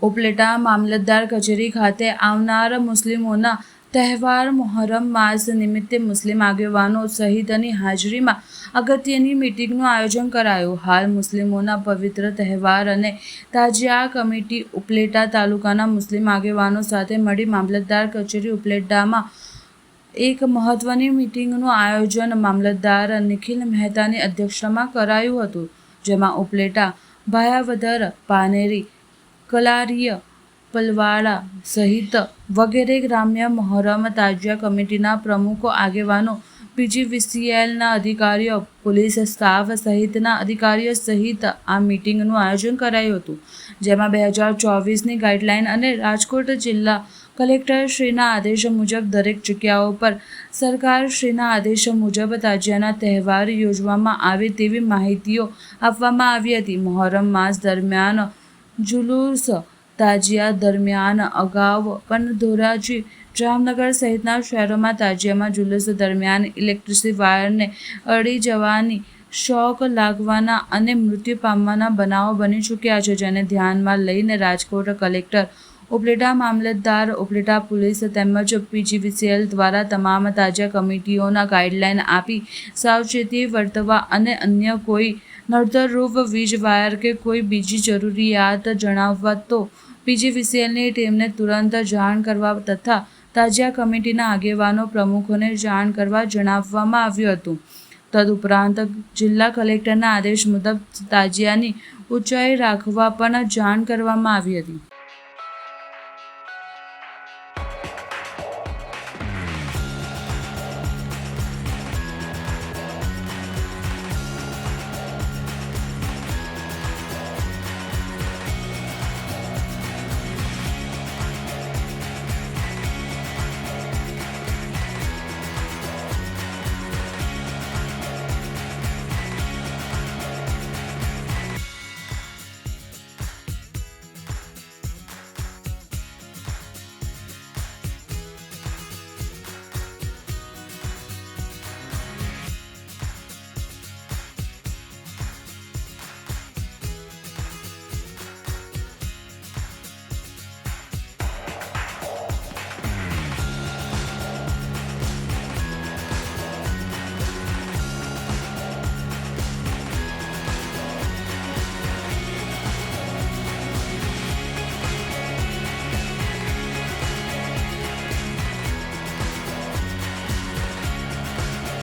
ઉપલેટા મામલતદાર કચેરી ખાતે આવનાર મુસ્લિમોના તહેવાર મોહરમ માસ નિમિત્તે મુસ્લિમ આગેવાનો સહિતની હાજરીમાં અગત્યની મીટિંગનું આયોજન કરાયું. હાલ મુસ્લિમોના પવિત્ર તહેવાર અને તાજિયા કમિટી ઉપલેટા તાલુકાના મુસ્લિમ આગેવાનો સાથે મળી મામલતદાર કચેરી ઉપલેટામાં એક મહત્વની મીટિંગનું આયોજન મામલતદાર નિખિલ મહેતાની અધ્યક્ષતામાં કરાયું હતું, જેમાં ઉપલેટા, ભાયાવદર, પાનેરી, કલારીય, પલવાડા સહિત વગેરે ગ્રામ્ય મોહરમ તાજિયા કમિટીના પ્રમુખો, આગેવાનો, પીજીવીસીએલના અધિકારીઓ, પોલીસ સ્ટાફ સહિતના અધિકારીઓ સહિત આ મીટિંગનું આયોજન કરાયું હતું, જેમાં 2024ની ગાઈડલાઈન અને રાજકોટ જિલ્લા કલેક્ટરશ્રીના આદેશ મુજબ દરેક જગ્યાઓ પર સરકારશ્રીના આદેશ મુજબ તાજિયાના તહેવાર યોજવામાં આવે તેવી માહિતીઓ આપવામાં આવી હતી. મોહરમ માસ દરમિયાન જુલુસ તાજિયા દરમિયાન અગાઉ પણ ધોરાજી, જામનગર સહિતના શહેરોમાં તાજિયામાં જુલુસ દરમિયાન ઇલેક્ટ્રિક વાયરને અડી જવાની, શોક લાગવાના અને મૃત્યુ પામવાના બનાવો બની ચૂક્યા છે, જેને ધ્યાનમાં લઈને રાજકોટ કલેક્ટર, ઉપલેટા મામલતદાર, ઉપલેટા પોલીસ તેમજ પીજીવીસીએલ દ્વારા તમામ તાજિયા કમિટીઓના ગાઈડલાઈન આપી સાવચેતી વર્તવા અને અન્ય કોઈ નડતરરૂપ વીજ વાયર કે કોઈ બીજી જરૂરિયાત જણાવતો પીજીવીસીએલની ટીમને તુરંત જાણ કરવા તથા તાજિયા કમિટીના આગેવાનો, પ્રમુખોને જાણ કરવા જણાવવામાં આવ્યું હતું. તદુપરાંત જિલ્લા કલેક્ટરના આદેશ મુજબ તાજિયાની ઊંચાઈ રાખવા પણ જાણ કરવામાં આવી હતી.